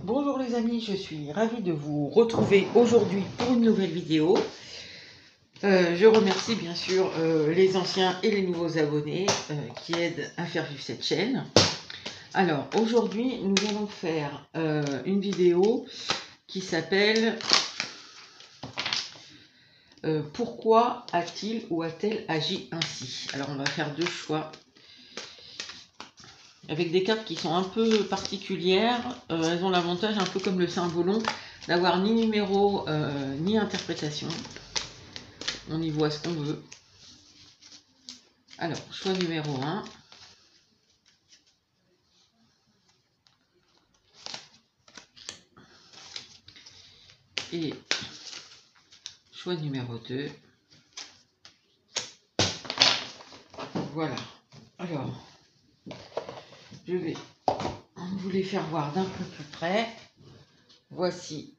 Bonjour les amis, je suis ravie de vous retrouver aujourd'hui pour une nouvelle vidéo. Je remercie bien sûr les anciens et les nouveaux abonnés qui aident à faire vivre cette chaîne. Alors aujourd'hui nous allons faire une vidéo qui s'appelle Pourquoi a-t-il ou a-t-elle agi ainsi? Alors on va faire deux choix avec des cartes qui sont un peu particulières. Elles ont l'avantage, un peu comme le Saint-Volon, d'avoir ni numéro ni interprétation. On y voit ce qu'on veut. Alors, choix numéro 1. Et choix numéro 2. Voilà. Alors, je vais vous les faire voir d'un peu plus près. Voici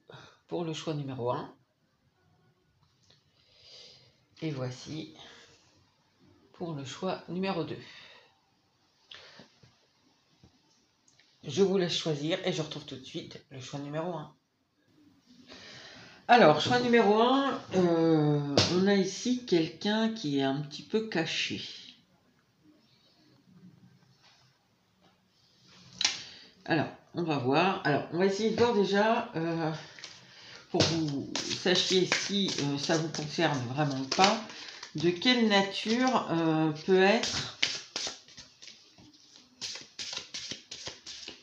pour le choix numéro 1. Et voici pour le choix numéro 2. Je vous laisse choisir et je retrouve tout de suite le choix numéro 1. Alors, choix numéro 1, on a ici quelqu'un qui est un petit peu caché. Alors, on va voir. Alors, on va essayer de voir déjà, pour que vous sachiez si ça vous concerne vraiment ou pas, de quelle nature peut être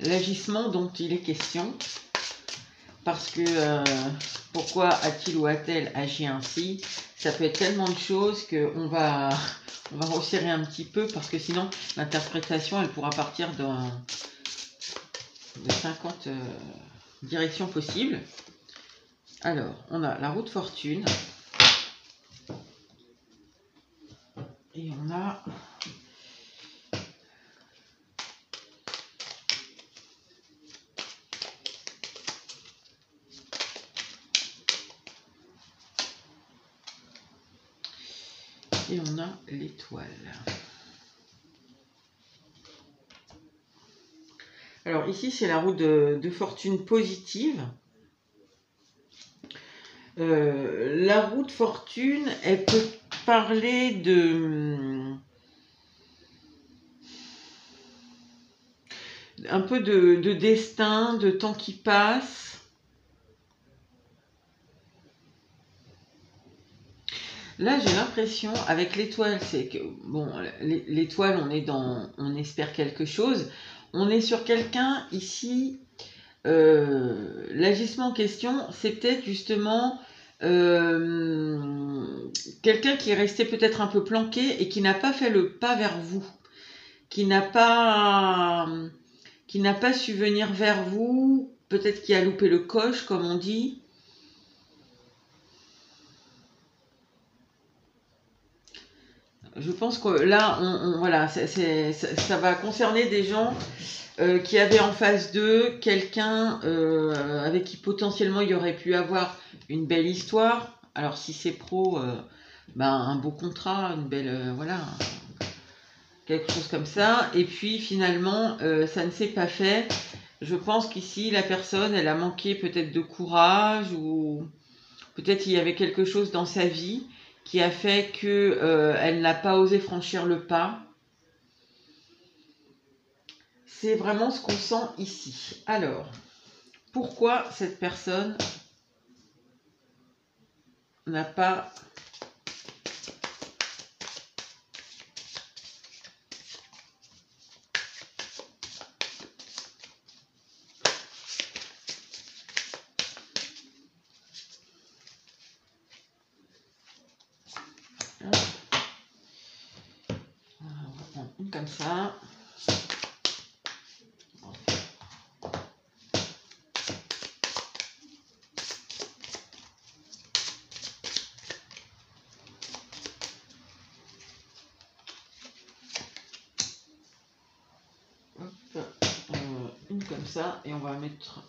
l'agissement dont il est question. Parce que pourquoi a-t-il ou a-t-elle agi ainsi? Ça peut être tellement de choses qu'on va resserrer un petit peu, parce que sinon l'interprétation elle pourra partir de 50 directions possibles. Alors, on a la roue de fortune. Et on a l'étoile. Alors ici c'est la roue de fortune positive. La roue de fortune, elle peut parler un peu de destin, de temps qui passe. Là, j'ai l'impression, avec l'étoile, c'est que, bon, l'étoile, on espère quelque chose. On est sur quelqu'un, ici, l'agissement en question, c'est peut-être justement quelqu'un qui est resté peut-être un peu planqué et qui n'a pas fait le pas vers vous, qui n'a pas su venir vers vous, peut-être qui a loupé le coche, comme on dit. Je pense que là, voilà, ça va concerner des gens qui avaient en face d'eux quelqu'un avec qui potentiellement il y aurait pu avoir une belle histoire. Alors si c'est pro, un beau contrat, une belle, voilà, quelque chose comme ça. Et puis finalement, ça ne s'est pas fait. Je pense qu'ici, la personne, elle a manqué peut-être de courage, ou peut-être il y avait quelque chose dans sa vie qui a fait que elle n'a pas osé franchir le pas. C'est vraiment ce qu'on sent ici. Alors, pourquoi cette personne n'a pas on va prendre une comme ça. Une comme ça, et on va mettre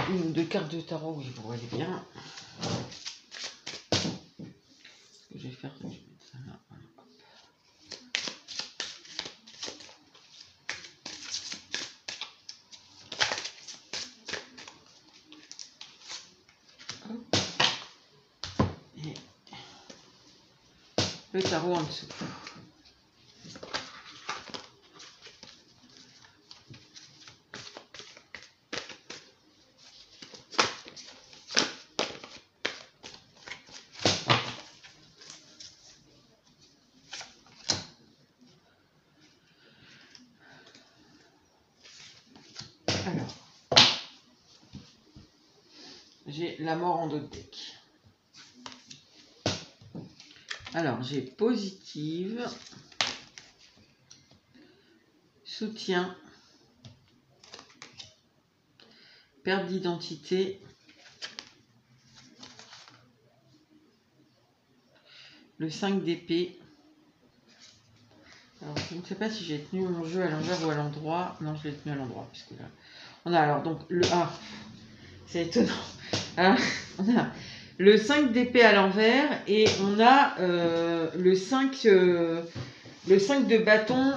une ou deux cartes de tarot, oui, vous voyez bien. Ce que je vais faire, c'est que je vais mettre ça là. Le tarot en dessous. Alors, j'ai la mort en dos de deck. Alors, j'ai positive, soutien, perte d'identité, le 5 d'épée. Alors, je ne sais pas si j'ai tenu mon jeu à l'envers ou à l'endroit. Non, je l'ai tenu à l'endroit, puisque là... On a alors donc le... Ah, c'est étonnant. Alors, on a le 5 d'épée à l'envers et on a le 5 de bâton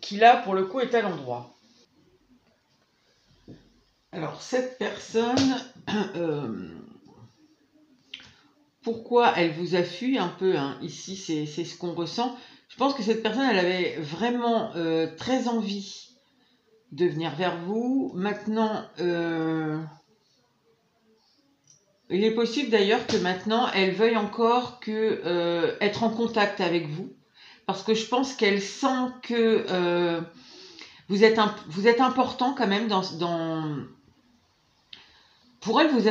qui là, pour le coup, est à l'endroit. Alors, cette personne... pourquoi elle vous a fui un peu, hein, ici, c'est ce qu'on ressent. Je pense que cette personne, elle avait vraiment très envie de venir vers vous. Maintenant, il est possible d'ailleurs que maintenant, elle veuille encore être en contact avec vous. Parce que je pense qu'elle sent que vous êtes important quand même pour elle, vous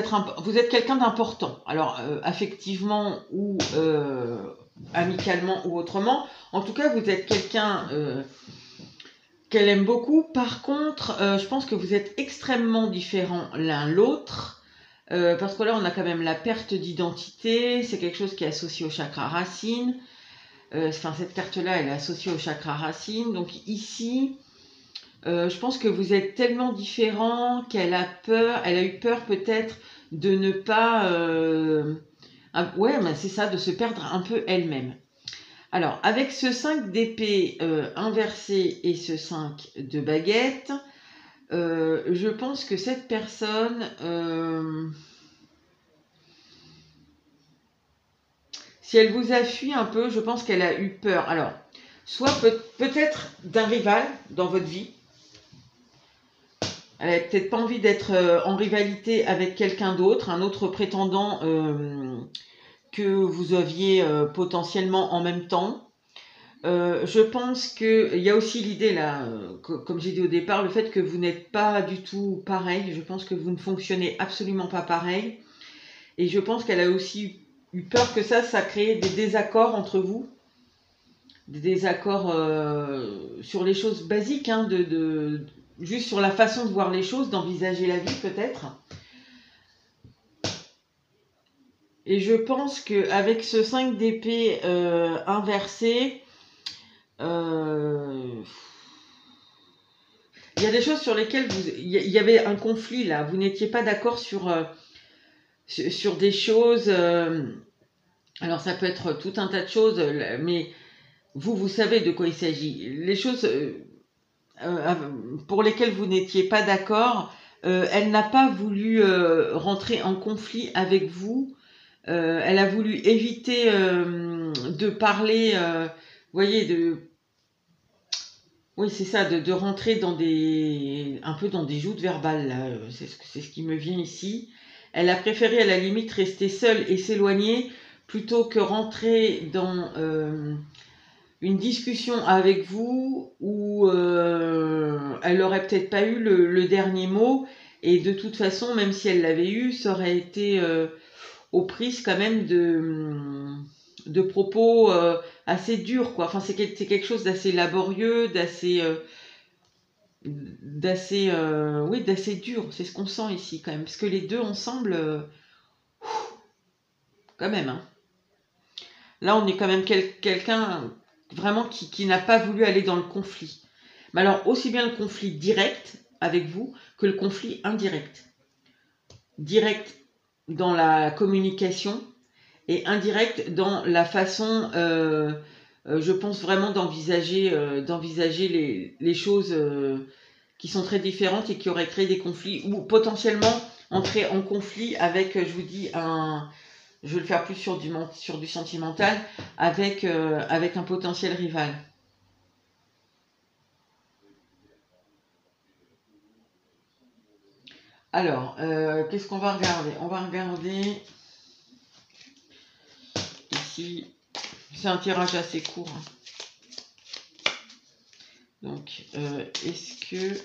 êtes quelqu'un d'important. Alors, affectivement ou amicalement ou autrement. En tout cas, vous êtes quelqu'un... qu'elle aime beaucoup. Par contre, je pense que vous êtes extrêmement différents l'un l'autre, parce que là, on a quand même la perte d'identité, c'est quelque chose qui est associé au chakra racine. Enfin, cette carte-là, elle est associée au chakra racine. Donc ici, je pense que vous êtes tellement différents qu'elle a peur, elle a eu peur peut-être de ne pas... ouais, mais c'est ça, de se perdre un peu elle-même. Alors, avec ce 5 d'épée inversé et ce 5 de baguette, je pense que cette personne, si elle vous a fui un peu, je pense qu'elle a eu peur. Alors, soit peut-être d'un rival dans votre vie. Elle n'avait peut-être pas envie d'être en rivalité avec quelqu'un d'autre, un autre prétendant que vous aviez potentiellement en même temps. Je pense qu'il y a aussi l'idée là, comme j'ai dit au départ, le fait que vous n'êtes pas du tout pareil. Je pense que vous ne fonctionnez absolument pas pareil. Et je pense qu'elle a aussi eu peur que ça crée des désaccords entre vous. Des désaccords sur les choses basiques, hein, juste sur la façon de voir les choses, d'envisager la vie peut-être. Et je pense qu'avec ce 5 d'épée inversé, il y a des choses sur lesquelles il y avait un conflit là. Vous n'étiez pas d'accord sur des choses. Alors ça peut être tout un tas de choses, mais vous savez de quoi il s'agit. Les choses pour lesquelles vous n'étiez pas d'accord, elle n'a pas voulu rentrer en conflit avec vous. Elle a voulu éviter de parler, voyez, oui, c'est ça, de rentrer un peu dans des joutes verbales, là. C'est ce qui me vient ici. Elle a préféré à la limite rester seule et s'éloigner plutôt que rentrer dans une discussion avec vous où elle n'aurait peut-être pas eu le dernier mot. Et de toute façon, même si elle l'avait eu, ça aurait été aux prises quand même de propos assez durs, quoi. Enfin, c'est quelque chose d'assez laborieux, d'assez oui, d'assez dur. C'est ce qu'on sent ici quand même, parce que les deux ensemble, quand même, hein. Là, on est quand même quelqu'un vraiment qui n'a pas voulu aller dans le conflit. Mais alors, aussi bien le conflit direct avec vous que le conflit indirect. Direct dans la communication et indirect dans la façon, je pense vraiment d'envisager les choses qui sont très différentes et qui auraient créé des conflits ou potentiellement entrer en conflit avec, je vous dis, je vais le faire plus sur du sentimental avec, avec un potentiel rival. Alors, qu'est-ce qu'on va regarder? On va regarder ici. C'est un tirage assez court, hein. Donc, est-ce que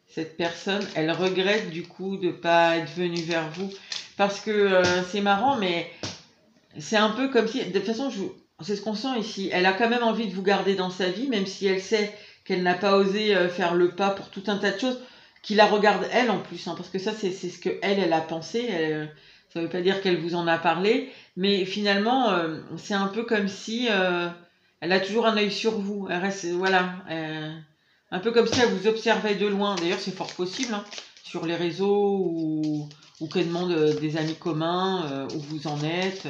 cette personne, elle regrette du coup de ne pas être venue vers vous? Parce que c'est marrant, mais c'est un peu comme si, de toute façon, c'est ce qu'on sent ici. Elle a quand même envie de vous garder dans sa vie, même si elle sait qu'elle n'a pas osé faire le pas pour tout un tas de choses, qui la regarde elle en plus, hein, parce que ça, c'est ce que elle a pensé. Ça ne veut pas dire qu'elle vous en a parlé, mais finalement, c'est un peu comme si elle a toujours un œil sur vous. Elle reste, voilà, un peu comme si elle vous observait de loin. D'ailleurs, c'est fort possible, hein, sur les réseaux ou qu'elle demande des amis communs, où vous en êtes.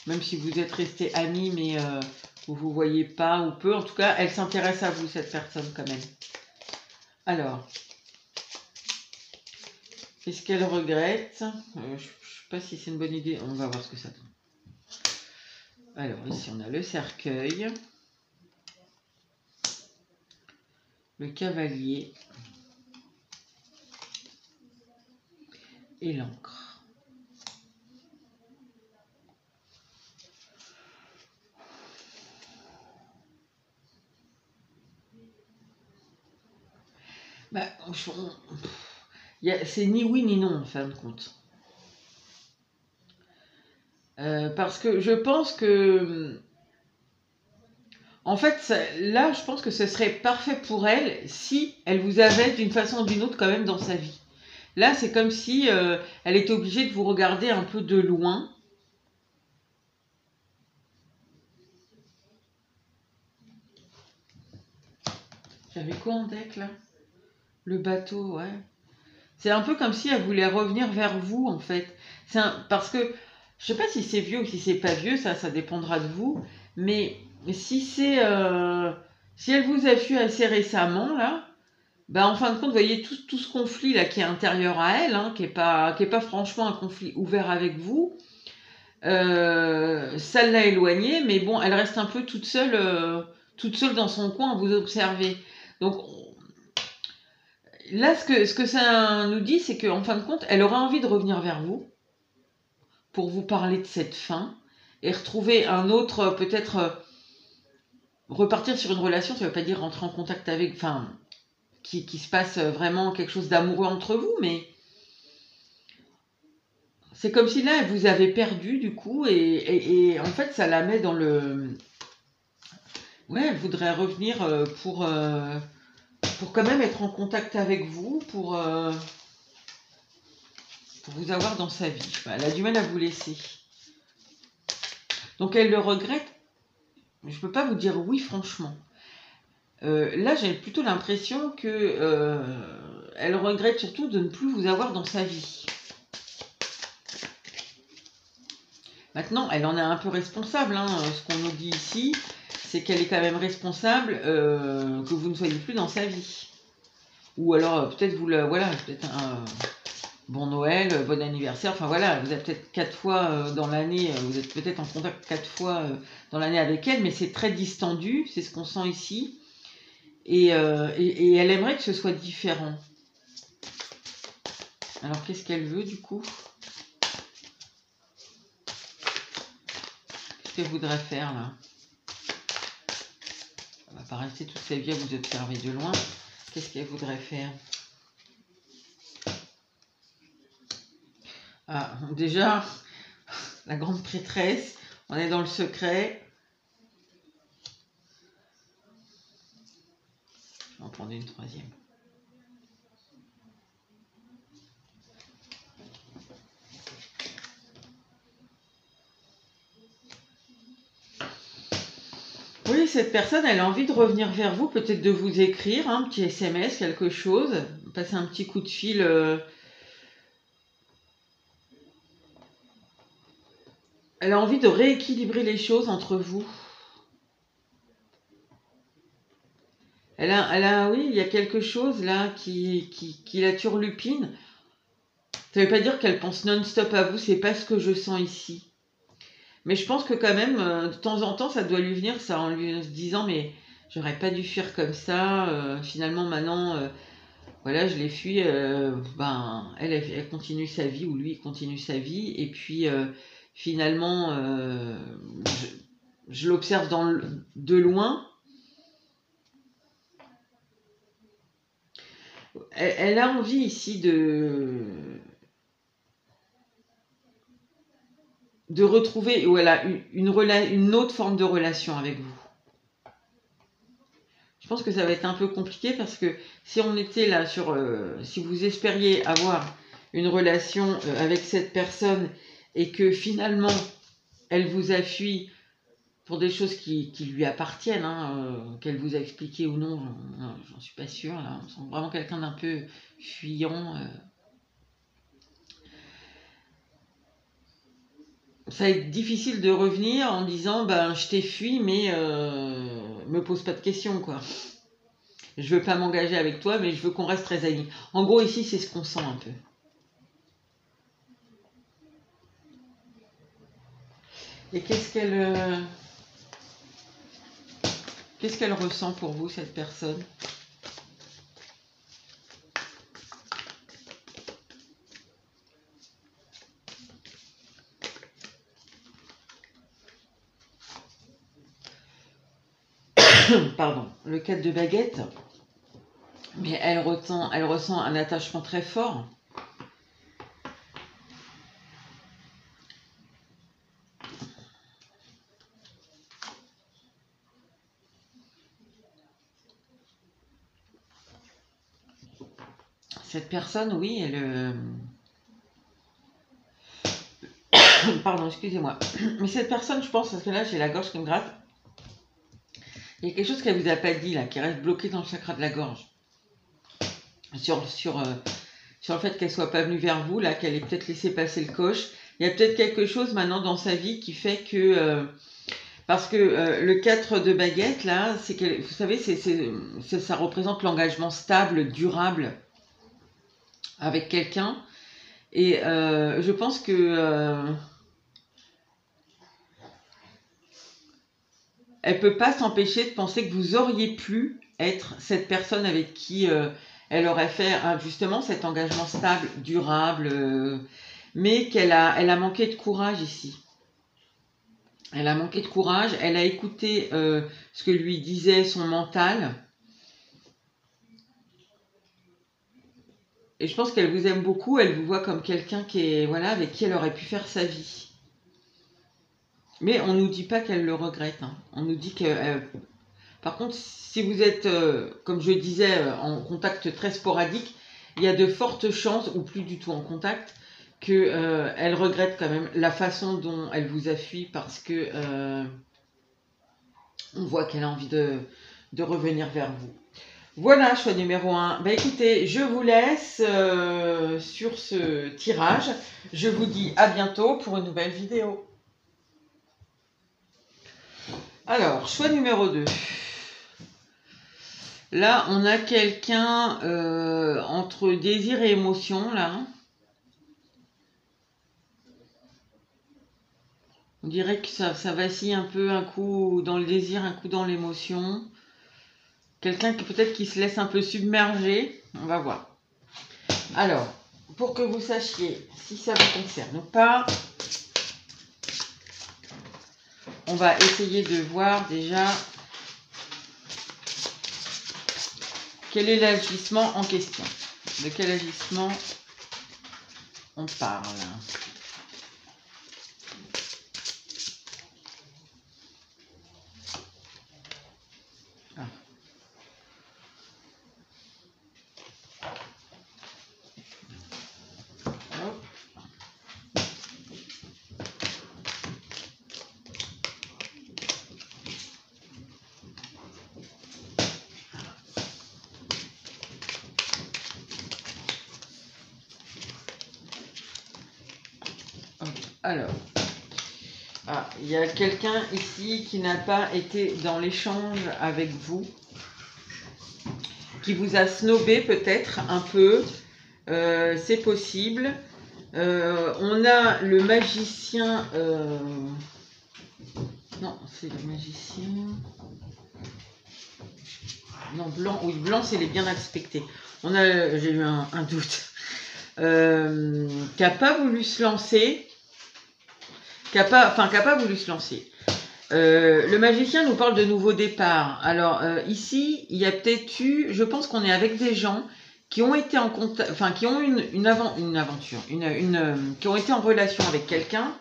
Même si vous êtes restés amis, mais vous ne vous voyez pas ou peu. En tout cas, elle s'intéresse à vous, cette personne, quand même. Alors, qu'est-ce qu'elle regrette? Je ne sais pas si c'est une bonne idée. On va voir ce que ça donne. Alors, ici, on a le cercueil. Le cavalier. Et l'encre. Bah, c'est ni oui ni non en fin de compte. Parce que je pense que, en fait, là, je pense que ce serait parfait pour elle si elle vous avait d'une façon ou d'une autre quand même dans sa vie. Là, c'est comme si elle était obligée de vous regarder un peu de loin. J'avais quoi en deck là? Le bateau, ouais. C'est un peu comme si elle voulait revenir vers vous, en fait. Parce que, je sais pas si c'est vieux ou si c'est pas vieux, ça dépendra de vous. Mais si c'est, si elle vous a fui assez récemment, là, bah, en fin de compte, vous voyez tout ce conflit là qui est intérieur à elle, hein, qui est pas franchement un conflit ouvert avec vous. Ça l'a éloignée, mais bon, elle reste un peu toute seule dans son coin à vous observer. Donc là, ce que ça nous dit, c'est qu'en fin de compte, elle aura envie de revenir vers vous pour vous parler de cette fin et retrouver un autre, peut-être repartir sur une relation. Ça ne veut pas dire rentrer en contact avec, enfin, qui se passe vraiment quelque chose d'amoureux entre vous, mais c'est comme si là, elle vous avait perdu du coup, et en fait, ça la met dans le. Ouais, elle voudrait revenir pour quand même être en contact avec vous, pour vous avoir dans sa vie. Elle a du mal à vous laisser. Donc elle le regrette. Je ne peux pas vous dire oui, franchement. Là, j'ai plutôt l'impression que elle regrette surtout de ne plus vous avoir dans sa vie. Maintenant, elle en est un peu responsable, hein. Ce qu'on nous dit ici, c'est qu'elle est quand même responsable que vous ne soyez plus dans sa vie. Ou alors, peut-être voilà, peut-être un bon Noël, bon anniversaire, enfin voilà, vous êtes peut-être 4 fois dans l'année, vous êtes peut-être en contact 4 fois dans l'année avec elle, mais c'est très distendu, c'est ce qu'on sent ici. Et elle aimerait que ce soit différent. Alors, qu'est-ce qu'elle veut du coup? Qu'est-ce qu'elle voudrait faire là? Elle va pas rester toute sa vie à vous observer de loin. Qu'est-ce qu'elle voudrait faire? Ah, déjà, la grande prêtresse, on est dans le secret. Je vais en prendre une troisième. Oui, cette personne, elle a envie de revenir vers vous, peut-être de vous écrire un petit SMS, quelque chose, passer un petit coup de fil. Elle a envie de rééquilibrer les choses entre vous. Oui, il y a quelque chose là qui la turlupine. Ça veut pas dire qu'elle pense non-stop à vous, c'est pas ce que je sens ici. Mais je pense que quand même, de temps en temps, ça doit lui venir, ça, en lui se disant, mais j'aurais pas dû fuir comme ça. Finalement, maintenant, voilà, je l'ai fui. Ben, elle continue sa vie, ou lui, il continue sa vie. Et puis, finalement, je l'observe de loin. Elle a envie ici de retrouver, ou elle a une autre forme de relation avec vous. Je pense que ça va être un peu compliqué parce que si on était là sur... si vous espériez avoir une relation avec cette personne et que finalement elle vous a fui pour des choses qui lui appartiennent, qu'elle vous a expliqué ou non, j'en suis pas sûre. Là, on sent vraiment quelqu'un d'un peu fuyant. Ça va être difficile de revenir en disant ben je t'ai fui mais me pose pas de questions quoi. Je veux pas m'engager avec toi mais je veux qu'on reste très amis. En gros ici c'est ce qu'on sent un peu. Et qu'est-ce qu'elle ressent pour vous cette personne? Pardon, le 4 de baguette. Mais elle ressent un attachement très fort. Cette personne, oui, elle... Pardon, excusez-moi. Mais cette personne, je pense, parce que là, j'ai la gorge qui me gratte. Il y a quelque chose qu'elle vous a pas dit, là, qui reste bloqué dans le chakra de la gorge. Sur le fait qu'elle soit pas venue vers vous, là, qu'elle ait peut-être laissé passer le coche. Il y a peut-être quelque chose maintenant dans sa vie qui fait que... parce que le 4 de baguette, là, c'est que, vous savez, ça représente l'engagement stable, durable avec quelqu'un. Et je pense que elle peut pas s'empêcher de penser que vous auriez pu être cette personne avec qui elle aurait fait justement cet engagement stable, durable, mais elle a manqué de courage ici. Elle a manqué de courage, elle a écouté ce que lui disait son mental. Et je pense qu'elle vous aime beaucoup, elle vous voit comme quelqu'un qui est, voilà, avec qui elle aurait pu faire sa vie. Mais on ne nous dit pas qu'elle le regrette. On nous dit que... par contre, si vous êtes, comme je disais, en contact très sporadique, il y a de fortes chances, ou plus du tout en contact, qu'elle regrette quand même la façon dont elle vous a fui parce que on voit qu'elle a envie de revenir vers vous. Voilà, choix numéro 1. Bah écoutez, je vous laisse sur ce tirage. Je vous dis à bientôt pour une nouvelle vidéo. Alors, choix numéro 2. Là, on a quelqu'un entre désir et émotion, là. On dirait que ça vacille un peu, un coup dans le désir, un coup dans l'émotion. Quelqu'un qui peut-être qui se laisse un peu submerger. On va voir. Alors, pour que vous sachiez si ça vous concerne ou pas, on va essayer de voir déjà quel est l'agissement en question. De quel agissement on parle? Alors, il y a quelqu'un ici qui n'a pas été dans l'échange avec vous, qui vous a snobé peut-être un peu, c'est possible. On a le magicien. Non, c'est le magicien. Non, blanc. Oui, blanc, c'est les bien aspectés. J'ai eu un doute. Qui n'a pas voulu se lancer. Qui n'a pas voulu se lancer. Le magicien nous parle de nouveau départ. Alors ici, il y a peut-être eu, je pense qu'on est avec des gens qui ont été en contact, enfin qui ont une aventure, qui ont été en relation avec quelqu'un.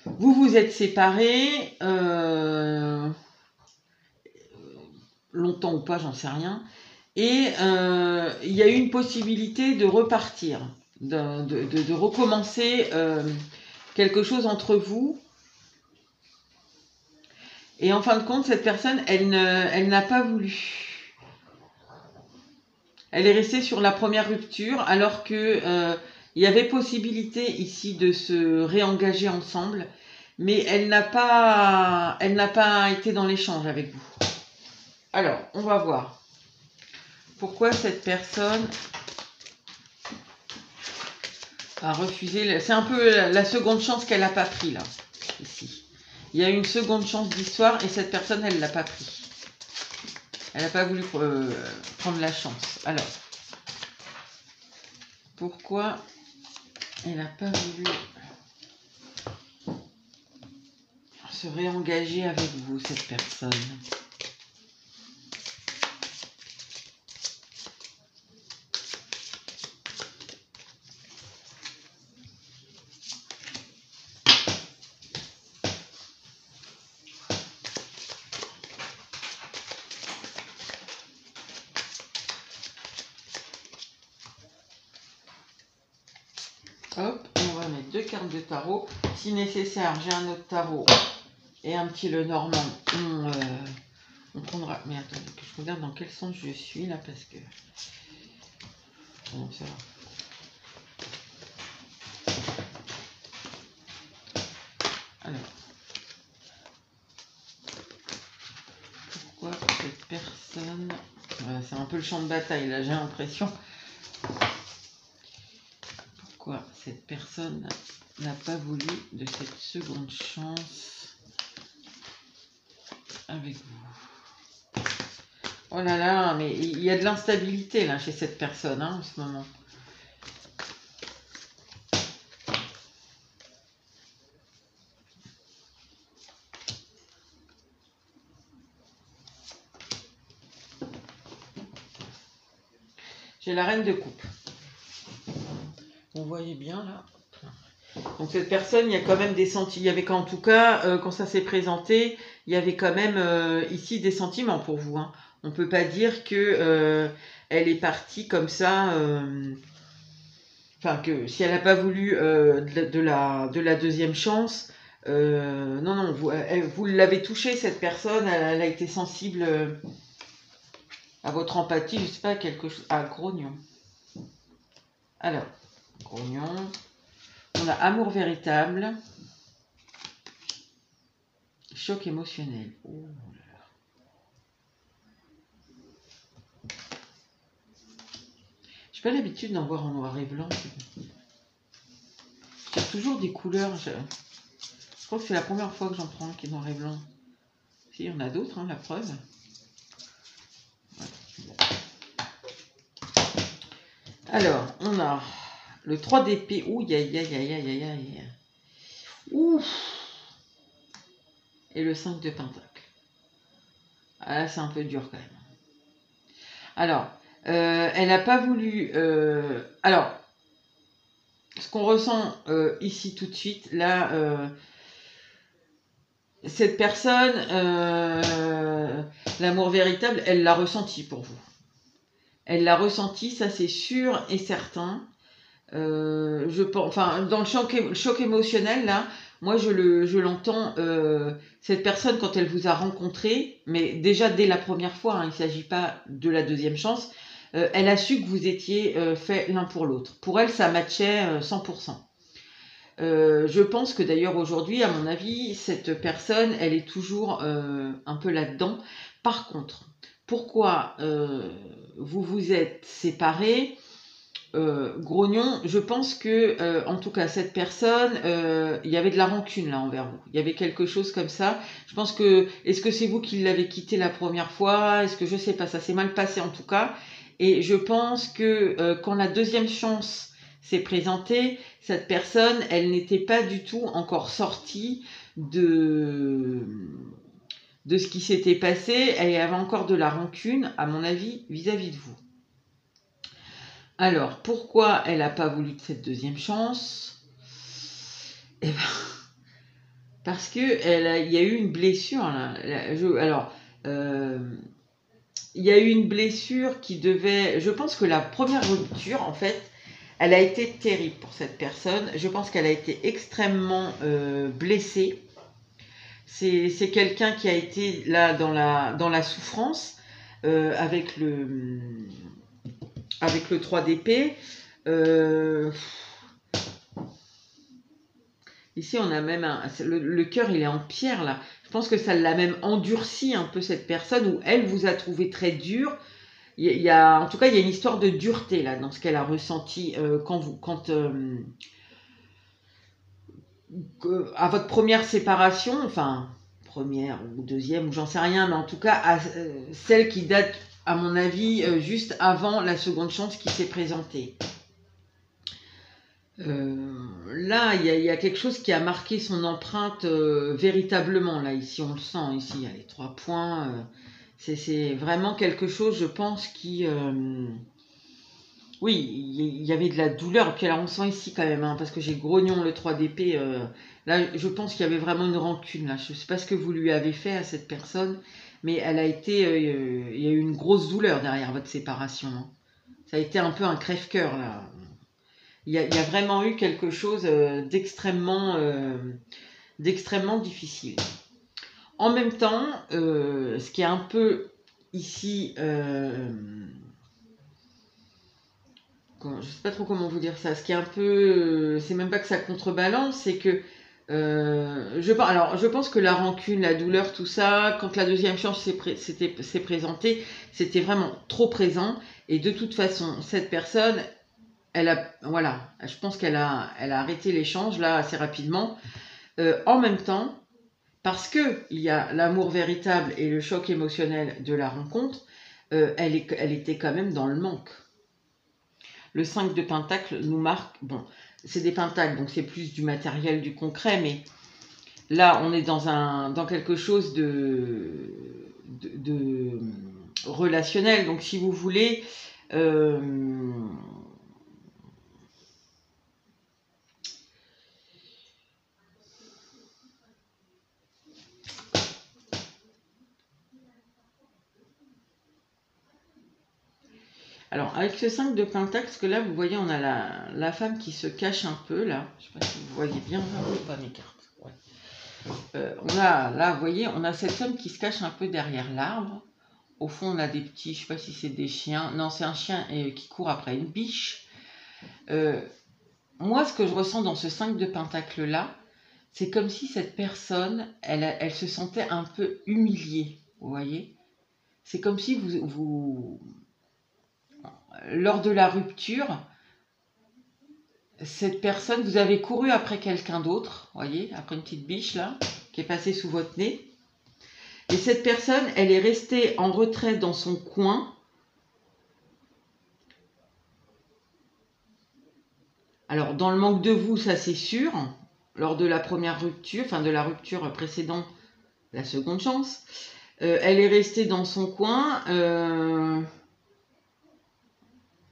Vous vous êtes séparés, longtemps ou pas, j'en sais rien. Et il y a eu une possibilité de repartir, de recommencer quelque chose entre vous. Et en fin de compte, cette personne, elle n'a pas voulu. Elle est restée sur la première rupture, alors que il y avait possibilité ici de se réengager ensemble, mais elle n'a pas été dans l'échange avec vous. Alors, on va voir. Pourquoi cette personne a refusé. C'est un peu la seconde chance qu'elle n'a pas pris là, ici. Il y a une seconde chance d'histoire et cette personne, elle ne l'a pas pris. Elle n'a pas voulu prendre la chance. Alors, pourquoi elle n'a pas voulu se réengager avec vous, cette personne? Hop, on va mettre 2 cartes de tarot. Si nécessaire, j'ai un autre tarot et un petit Lenormand. On prendra. Mais attendez, que je regarde dans quel sens je suis là parce que. Bon, ça va. Alors. Pourquoi cette personne. C'est un peu le champ de bataille là, j'ai l'impression. Pourquoi cette personne n'a pas voulu de cette seconde chance avec vous? Oh là là, mais il y a de l'instabilité là chez cette personne hein, en ce moment. J'ai la reine de coupe. Vous voyez bien là. Donc cette personne, il y a quand même des sentiments. Il y avait qu'en tout cas, quand ça s'est présenté, il y avait quand même ici des sentiments pour vous. Hein. On ne peut pas dire que elle est partie comme ça. Enfin, que si elle n'a pas voulu de la deuxième chance, non, non, vous l'avez touchée, cette personne, elle a été sensible à votre empathie, je ne sais pas, quelque chose. Ah, grognon. Alors, grognon. On a amour véritable. Choc émotionnel. Oh là là. J'ai pas l'habitude d'en voir en noir et blanc. J'ai toujours des couleurs. Je crois que c'est la première fois que j'en prends un qui est noir et blanc. Si, il y en a d'autres, hein, la preuve. Ouais. Alors, on a le 3 d'épée. Ouh, aïe, aïe, aïe, aïe, aïe. Ouh. Et le 5 de pentacle. Ah là, c'est un peu dur quand même. Alors, elle n'a pas voulu... alors, ce qu'on ressent ici tout de suite, là, cette personne, l'amour véritable, elle l'a ressenti pour vous. Elle l'a ressenti, ça c'est sûr et certain. Je pense, enfin, dans le choc émotionnel, là, moi je l'entends, cette personne quand elle vous a rencontré, mais déjà dès la première fois, hein, il ne s'agit pas de la deuxième chance, elle a su que vous étiez fait l'un pour l'autre. Pour elle, ça matchait 100%. Je pense que d'ailleurs aujourd'hui, à mon avis, cette personne, elle est toujours un peu là-dedans. Par contre, pourquoi vous vous êtes séparés? grognon, je pense que, en tout cas, cette personne, il y avait de la rancune là envers vous. Il y avait quelque chose comme ça. Je pense que, est-ce que c'est vous qui l'avez quitté la première fois? Est-ce que je sais pas, ça s'est mal passé en tout cas. Et je pense que quand la deuxième chance s'est présentée, cette personne, elle n'était pas du tout encore sortie de, de ce qui s'était passé. Elle avait encore de la rancune, à mon avis, vis-à-vis de vous. Alors, pourquoi elle n'a pas voulu de cette deuxième chance? Eh ben, parce que il y a eu une blessure. Là. Alors, euh, il y a eu une blessure qui devait... Je pense que la première rupture, en fait, elle a été terrible pour cette personne. Je pense qu'elle a été extrêmement blessée. C'est quelqu'un qui a été là dans la souffrance avec le 3 d'épée. Ici, on a même le cœur, il est en pierre là. Je pense que ça l'a même endurci un peu cette personne, où elle vous a trouvé très dur. En tout cas, il y a une histoire de dureté là dans ce qu'elle a ressenti à votre première séparation, enfin première ou deuxième ou j'en sais rien, mais en tout cas celle qui date, à mon avis, juste avant la seconde chance qui s'est présentée. Là, il y a quelque chose qui a marqué son empreinte véritablement. Là, ici, on le sent. Ici, il y a les 3 points. C'est vraiment quelque chose, je pense, qui... oui, il y avait de la douleur. Puis alors, on sent ici quand même, hein, parce que j'ai grognon le 3 d'épée. Là, je pense qu'il y avait vraiment une rancune. Là. Je ne sais pas ce que vous lui avez fait à cette personne, mais elle a été... il y a eu une grosse douleur derrière votre séparation. Hein. Ça a été un peu un crève-cœur, là. Il y a vraiment eu quelque chose d'extrêmement difficile. En même temps, ce qui est un peu ici, je ne sais pas trop comment vous dire ça, ce qui est un peu, c'est même pas que ça contrebalance, c'est que je pense que la rancune, la douleur, tout ça, quand la deuxième chance s'est présentée, c'était vraiment trop présent. Et de toute façon, cette personne, voilà, je pense qu'elle a arrêté l'échange là assez rapidement. En même temps, parce que il y a l'amour véritable et le choc émotionnel de la rencontre, elle était quand même dans le manque. Le 5 de Pentacle nous marque, bon, c'est des pentacles, donc c'est plus du matériel, du concret, mais là, on est dans quelque chose de relationnel. Donc, si vous voulez, alors, avec ce 5 de Pentacle, parce que là, vous voyez, on a la femme qui se cache un peu, là. Je ne sais pas si vous voyez bien, pas mes cartes. Ouais. Là, vous voyez, on a cette femme qui se cache un peu derrière l'arbre. Au fond, on a des petits, je ne sais pas si c'est des chiens. Non, c'est un chien qui court après une biche. Moi, ce que je ressens dans ce 5 de Pentacle-là, c'est comme si cette personne, elle se sentait un peu humiliée, vous voyez. C'est comme si lors de la rupture, cette personne, vous avez couru après quelqu'un d'autre, voyez, après une petite biche là, qui est passée sous votre nez. Et cette personne, elle est restée en retrait dans son coin. Alors, dans le manque de vous, ça c'est sûr, lors de la première rupture, enfin de la rupture précédente, la seconde chance. Elle est restée dans son coin.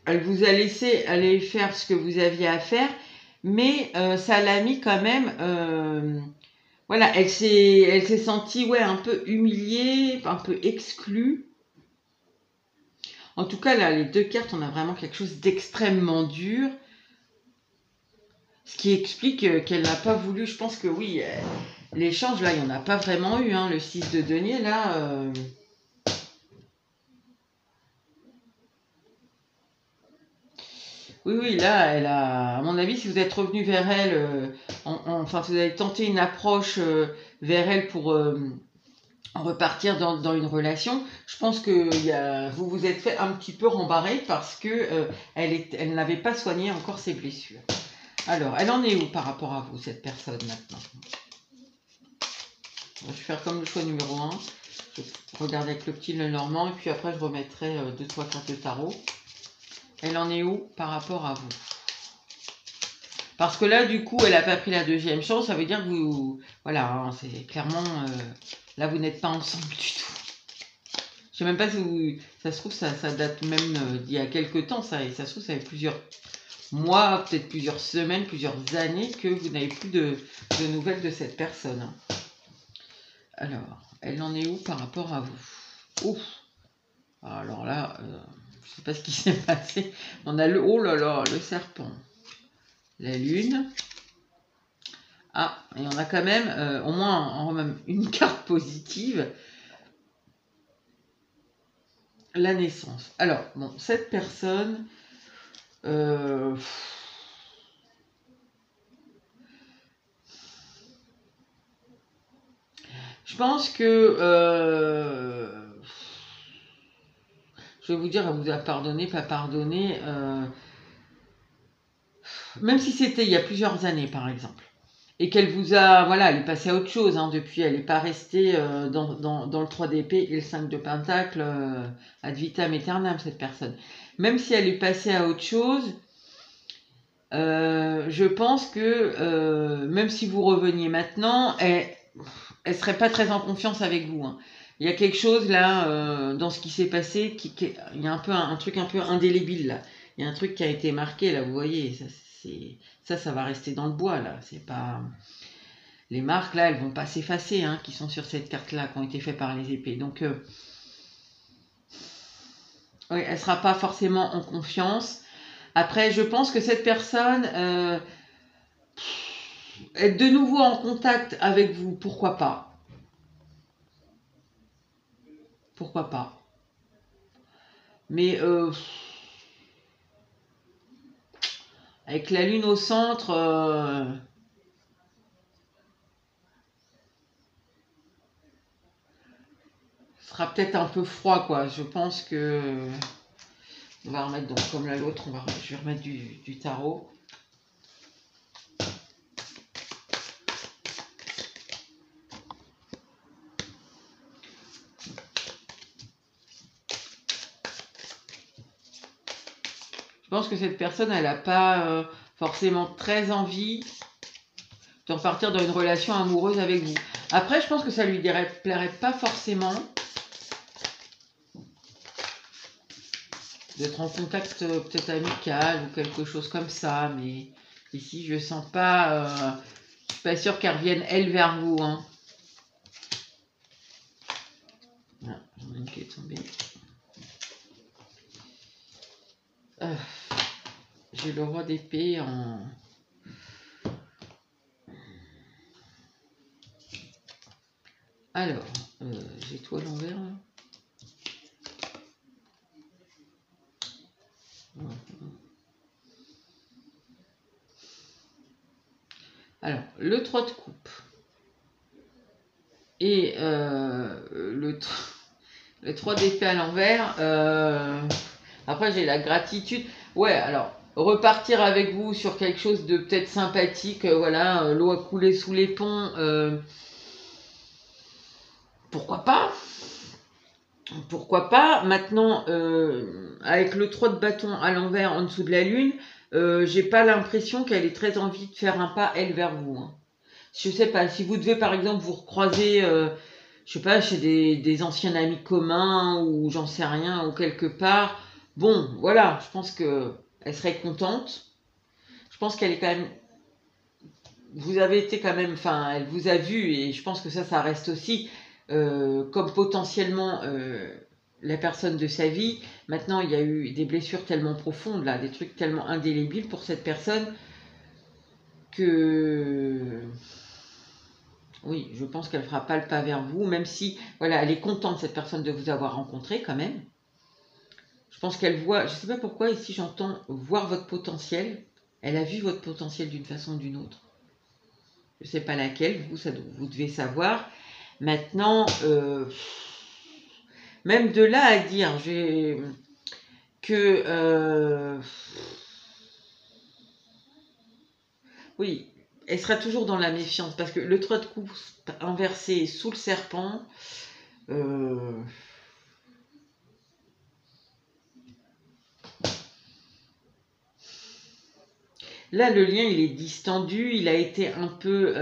Elle vous a laissé aller faire ce que vous aviez à faire, mais ça l'a mis quand même... voilà, elle s'est sentie un peu humiliée, un peu exclue. En tout cas, là, les 2 cartes, on a vraiment quelque chose d'extrêmement dur. Ce qui explique qu'elle n'a pas voulu... Je pense que oui, l'échange, là, il n'y en a pas vraiment eu. Hein, le 6 de denier, là... Oui, là, elle a, à mon avis, si vous êtes revenu vers elle, enfin, si vous avez tenté une approche vers elle repartir dans une relation. Je pense que vous vous êtes fait un petit peu rembarrer parce que elle n'avait pas soigné encore ses blessures. Alors, elle en est où par rapport à vous, cette personne, maintenant? Je vais faire comme le choix numéro 1. Je vais regarder avec le petit Lenormand et puis après je remettrai 2-3 cartes de tarot. Elle en est où par rapport à vous? Parce que là, du coup, elle n'a pas pris la deuxième chance. Ça veut dire que vous... Voilà, hein, c'est clairement... là, vous n'êtes pas ensemble du tout. Je sais même pas si vous... Ça se trouve, ça date même d'il y a quelques temps. Ça se trouve, ça fait plusieurs mois, peut-être plusieurs semaines, plusieurs années que vous n'avez plus de nouvelles de cette personne. Hein. Alors, elle en est où par rapport à vous? Ouf. Alors là, je sais pas ce qui s'est passé. On a le... Oh là là, le serpent. La lune. Ah, et on a quand même au moins même une carte positive. La naissance. Alors, bon, cette personne... je pense que... je vais vous dire, elle vous a pardonné, pas pardonné. Même si c'était il y a plusieurs années, par exemple. Et qu'elle vous a, voilà, elle est passée à autre chose hein, depuis, elle n'est pas restée dans le 3 d'épée et le 5 de pentacle ad vitam aeternam, cette personne. Même si elle est passée à autre chose, je pense que même si vous reveniez maintenant, elle serait pas très en confiance avec vous. Hein. Il y a quelque chose là dans ce qui s'est passé, il y a un peu un truc un peu indélébile là. Il y a un truc qui a été marqué là, vous voyez, ça va rester dans le bois là. C'est pas les marques là, elles vont pas s'effacer, hein, qui sont sur cette carte là, qui ont été faites par les épées. Donc, oui, elle sera pas forcément en confiance. Après, je pense que cette personne être de nouveau en contact avec vous, pourquoi pas? Pourquoi pas? Mais avec la lune au centre, ce sera peut-être un peu froid, quoi. Je pense que on va remettre donc comme l'autre, je vais remettre du tarot. Je pense que cette personne, elle n'a pas forcément très envie de repartir dans une relation amoureuse avec vous. Après, je pense que ça lui plairait pas forcément d'être en contact peut-être amical ou quelque chose comme ça, mais ici, je sens pas... je suis pas sûre qu'elle revienne, elle, vers vous. Hein. Ah, j'en ai une qui est tombée. J'ai le roi d'épée en... Alors, j'ai tout à l'envers. Alors, le 3 de coupe et le 3 d'épée à l'envers. Après, j'ai la gratitude. Ouais, alors, repartir avec vous sur quelque chose de peut-être sympathique. Voilà, l'eau a coulé sous les ponts. Pourquoi pas? Pourquoi pas? Maintenant, avec le 3 de bâton à l'envers en dessous de la lune, j'ai pas l'impression qu'elle ait très envie de faire un pas, elle, vers vous. Hein. Je sais pas, si vous devez par exemple vous recroiser, je sais pas, chez des anciens amis communs ou j'en sais rien, ou quelque part, bon, voilà, je pense que elle serait contente. Je pense qu'elle est quand même... Vous avez été quand même, enfin, elle vous a vu et je pense que ça reste aussi comme potentiellement la personne de sa vie. Maintenant, il y a eu des blessures tellement profondes, là, des trucs tellement indélébiles pour cette personne que... Oui, je pense qu'elle ne fera pas le pas vers vous, même si, voilà, elle est contente, cette personne, de vous avoir rencontré quand même. Je pense qu'elle voit, je ne sais pas pourquoi, ici j'entends voir votre potentiel. Elle a vu votre potentiel d'une façon ou d'une autre. Je ne sais pas laquelle, vous devez savoir. Maintenant, même de là à dire que oui, elle sera toujours dans la méfiance parce que le 3 de coupe inversé sous le serpent, là, le lien, il est distendu, il a été un peu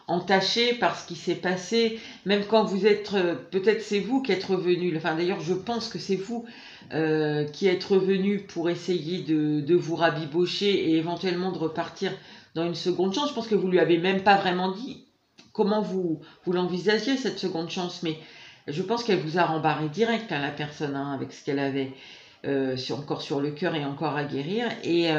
entaché par ce qui s'est passé. Même quand vous êtes, peut-être c'est vous qui êtes revenu. Enfin, d'ailleurs, je pense que c'est vous qui êtes revenu pour essayer de vous rabibocher et éventuellement de repartir dans une seconde chance. Je pense que vous lui avez même pas vraiment dit comment vous l'envisagiez cette seconde chance, mais je pense qu'elle vous a rembarré direct, hein, la personne, hein, avec ce qu'elle avait encore sur le cœur et encore à guérir. Et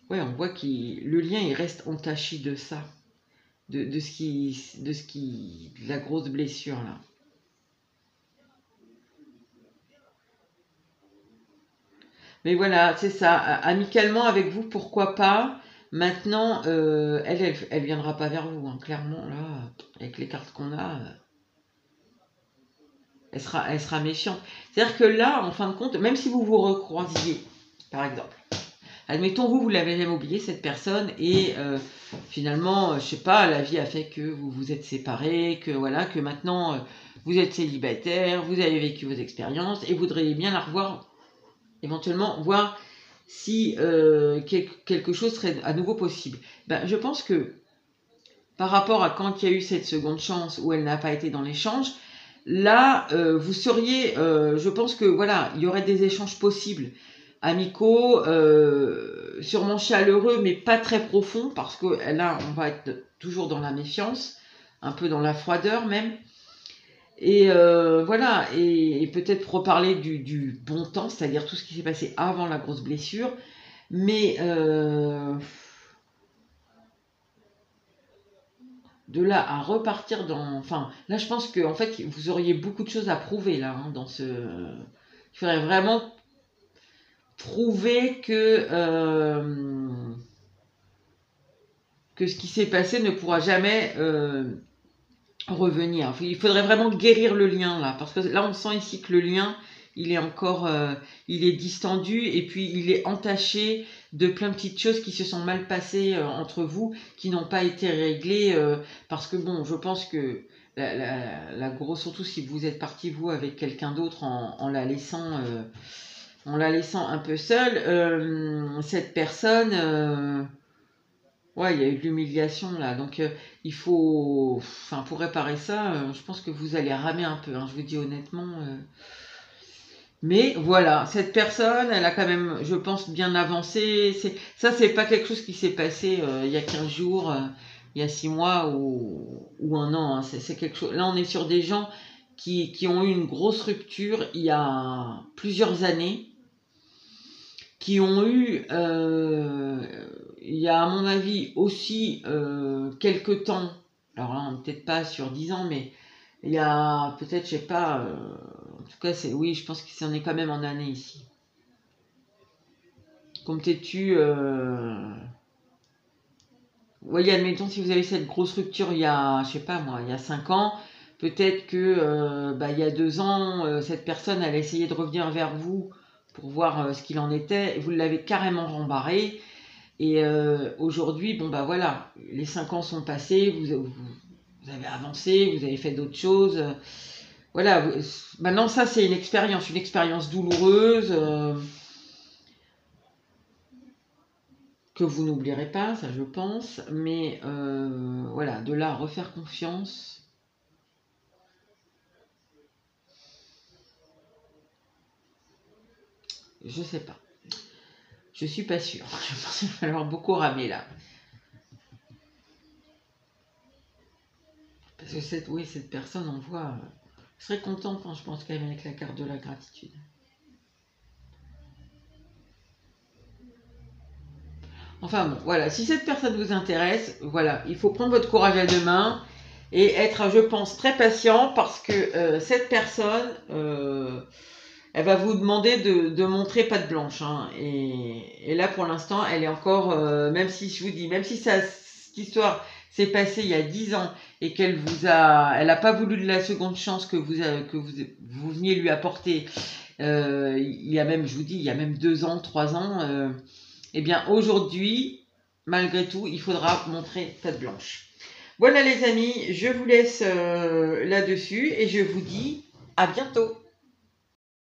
ouais, on voit que le lien il reste entaché de ça, de de la grosse blessure là. Mais voilà, c'est ça. Amicalement avec vous, pourquoi pas. Maintenant, elle viendra pas vers vous, hein, clairement là, avec les cartes qu'on a, elle sera méfiante. C'est-à-dire que là, en fin de compte, même si vous vous recroisiez, par exemple. Admettons, vous l'avez jamais oublié, cette personne, et finalement, je sais pas, la vie a fait que vous vous êtes séparés, que voilà, que maintenant, vous êtes célibataire, vous avez vécu vos expériences, et vous voudriez bien la revoir, éventuellement, voir si quelque chose serait à nouveau possible. Ben, je pense que, par rapport à quand il y a eu cette seconde chance, où elle n'a pas été dans l'échange, là, vous seriez, je pense que, voilà, il y aurait des échanges possibles amicaux, sûrement chaleureux, mais pas très profonds, parce que là, on va être toujours dans la méfiance, un peu dans la froideur même. Et voilà, et peut-être reparler du bon temps, c'est-à-dire tout ce qui s'est passé avant la grosse blessure. Mais de là à repartir dans... Enfin, là, je pense que en fait, vous auriez beaucoup de choses à prouver, là, hein, dans ce... Il faudrait vraiment prouver que ce qui s'est passé ne pourra jamais revenir. Il faudrait vraiment guérir le lien là, parce que là on sent ici que le lien il est encore, il est distendu et puis il est entaché de plein de petites choses qui se sont mal passées entre vous, qui n'ont pas été réglées, parce que bon, je pense que la grosse, surtout si vous êtes parti vous avec quelqu'un d'autre en la laissant un peu seule, cette personne, ouais, il y a eu de l'humiliation là, donc il faut, enfin, pour réparer ça, je pense que vous allez ramer un peu, hein, je vous dis honnêtement. Mais voilà, cette personne, elle a quand même, je pense, bien avancé. Ça, c'est pas quelque chose qui s'est passé il y a 15 jours, il y a 6 mois ou un an, hein. C'est quelque chose. Là, on est sur des gens qui ont eu une grosse rupture il y a plusieurs années, qui ont eu, il y a à mon avis aussi quelques temps, alors là peut-être pas sur 10 ans, mais il y a peut-être, je sais pas, en tout cas c'est, oui, je pense que c'en est quand même en année ici. Comme t'es-tu, vous voyez, admettons si vous avez cette grosse rupture il y a, je sais pas moi, il y a 5 ans, peut-être que il y a 2 ans, cette personne elle a essayé de revenir vers vous pour voir ce qu'il en était, et vous l'avez carrément rembarré. Et aujourd'hui, bon bah voilà, les 5 ans sont passés, vous avez avancé, vous avez fait d'autres choses. Voilà, maintenant ça c'est une expérience douloureuse que vous n'oublierez pas, ça je pense. Mais voilà, de là à refaire confiance, je sais pas. Je suis pas sûre. Je pense qu'il va falloir beaucoup ramer là. Parce que cette personne, on voit, serait contente, hein, je pense, quand même, avec la carte de la gratitude. Enfin bon, voilà, si cette personne vous intéresse, voilà, il faut prendre votre courage à deux mains et être, je pense, très patient parce que cette personne, elle va vous demander de montrer patte blanche, hein, et là, pour l'instant, elle est encore, même si je vous dis, même si ça, cette histoire s'est passé il y a 10 ans et qu'elle elle n'a pas voulu de la seconde chance que vous veniez lui apporter, il y a même, je vous dis, il y a même 2 ans, 3 ans, eh bien aujourd'hui, malgré tout, il faudra montrer patte blanche. Voilà les amis, je vous laisse là-dessus et je vous dis à bientôt.